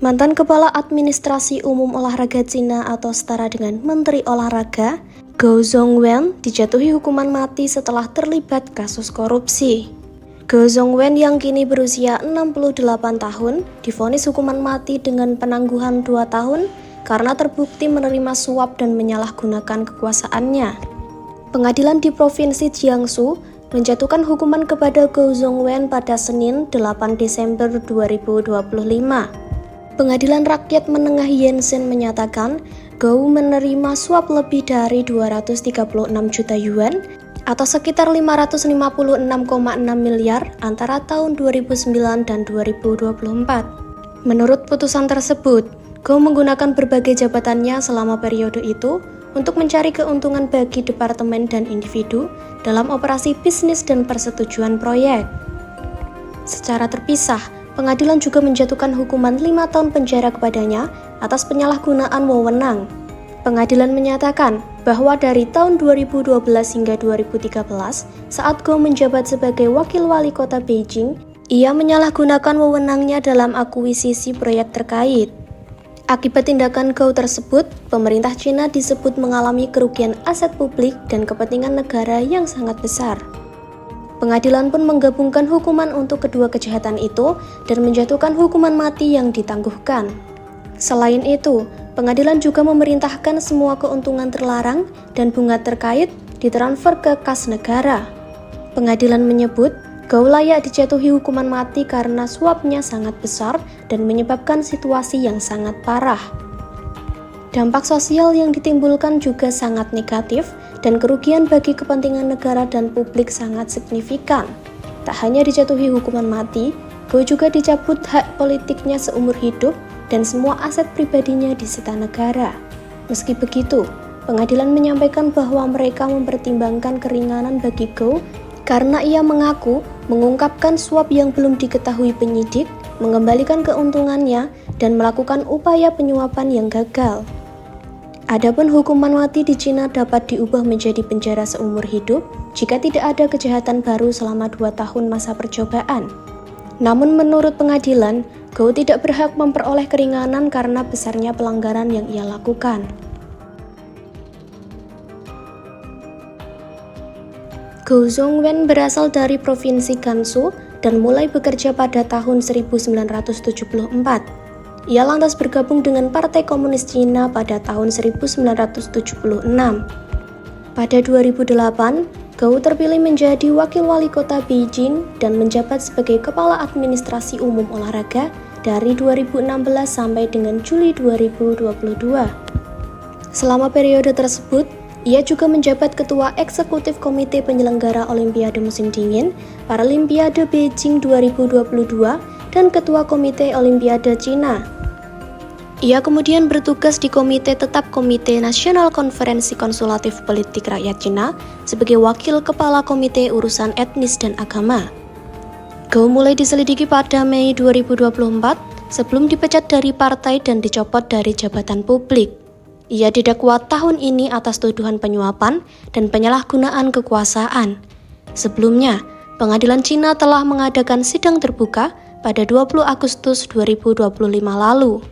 Mantan Kepala Administrasi Umum Olahraga Cina atau setara dengan Menteri Olahraga, Gou Zhongwen dijatuhi hukuman mati setelah terlibat kasus korupsi. Gou Zhongwen yang kini berusia 68 tahun divonis hukuman mati dengan penangguhan 2 tahun karena terbukti menerima suap dan menyalahgunakan kekuasaannya. Pengadilan di Provinsi Jiangsu menjatuhkan hukuman kepada Gou Zhongwen pada Senin 8 Desember 2025. Pengadilan Rakyat Menengah Yanzhen menyatakan Gou menerima suap lebih dari 236 juta yuan atau sekitar 556,6 miliar antara tahun 2009 dan 2024. Menurut putusan tersebut, Gou menggunakan berbagai jabatannya selama periode itu untuk mencari keuntungan bagi departemen dan individu dalam operasi bisnis dan persetujuan proyek. Secara terpisah, pengadilan juga menjatuhkan hukuman 5 tahun penjara kepadanya atas penyalahgunaan wewenang. Pengadilan menyatakan bahwa dari tahun 2012 hingga 2013, saat Gou menjabat sebagai wakil wali kota Beijing, ia menyalahgunakan wewenangnya dalam akuisisi proyek terkait. Akibat tindakan Gou tersebut, pemerintah Cina disebut mengalami kerugian aset publik dan kepentingan negara yang sangat besar. Pengadilan pun menggabungkan hukuman untuk kedua kejahatan itu dan menjatuhkan hukuman mati yang ditangguhkan. Selain itu, pengadilan juga memerintahkan semua keuntungan terlarang dan bunga terkait ditransfer ke kas negara. Pengadilan menyebut Gou layak dijatuhi hukuman mati karena suapnya sangat besar dan menyebabkan situasi yang sangat parah. Dampak sosial yang ditimbulkan juga sangat negatif dan kerugian bagi kepentingan negara dan publik sangat signifikan. Tak hanya dijatuhi hukuman mati, Gou juga dicabut hak politiknya seumur hidup dan semua aset pribadinya disita negara. Meski begitu, pengadilan menyampaikan bahwa mereka mempertimbangkan keringanan bagi Gou karena ia mengaku mengungkapkan suap yang belum diketahui penyidik, mengembalikan keuntungannya, dan melakukan upaya penyuapan yang gagal. Adapun hukuman mati di Cina dapat diubah menjadi penjara seumur hidup jika tidak ada kejahatan baru selama 2 tahun masa percobaan. Namun menurut pengadilan, Gou tidak berhak memperoleh keringanan karena besarnya pelanggaran yang ia lakukan. Gou Zhongwen berasal dari Provinsi Gansu dan mulai bekerja pada tahun 1974. Ia lantas bergabung dengan Partai Komunis Cina pada tahun 1976. Pada 2008, Gou terpilih menjadi wakil wali kota Beijing dan menjabat sebagai Kepala Administrasi Umum Olahraga dari 2016 sampai dengan Juli 2022. Selama periode tersebut, ia juga menjabat Ketua Eksekutif Komite Penyelenggara Olimpiade Musim Dingin, Paralimpiade Beijing 2022, dan Ketua Komite Olimpiade Cina. Ia kemudian bertugas di Komite Tetap Komite Nasional Konferensi Konsultatif Politik Rakyat Cina sebagai Wakil Kepala Komite Urusan Etnis dan Agama. Gou mulai diselidiki pada Mei 2024 sebelum dipecat dari partai dan dicopot dari jabatan publik. Ia didakwa tahun ini atas tuduhan penyuapan dan penyalahgunaan kekuasaan. Sebelumnya, pengadilan Cina telah mengadakan sidang terbuka pada 20 Agustus 2025 lalu.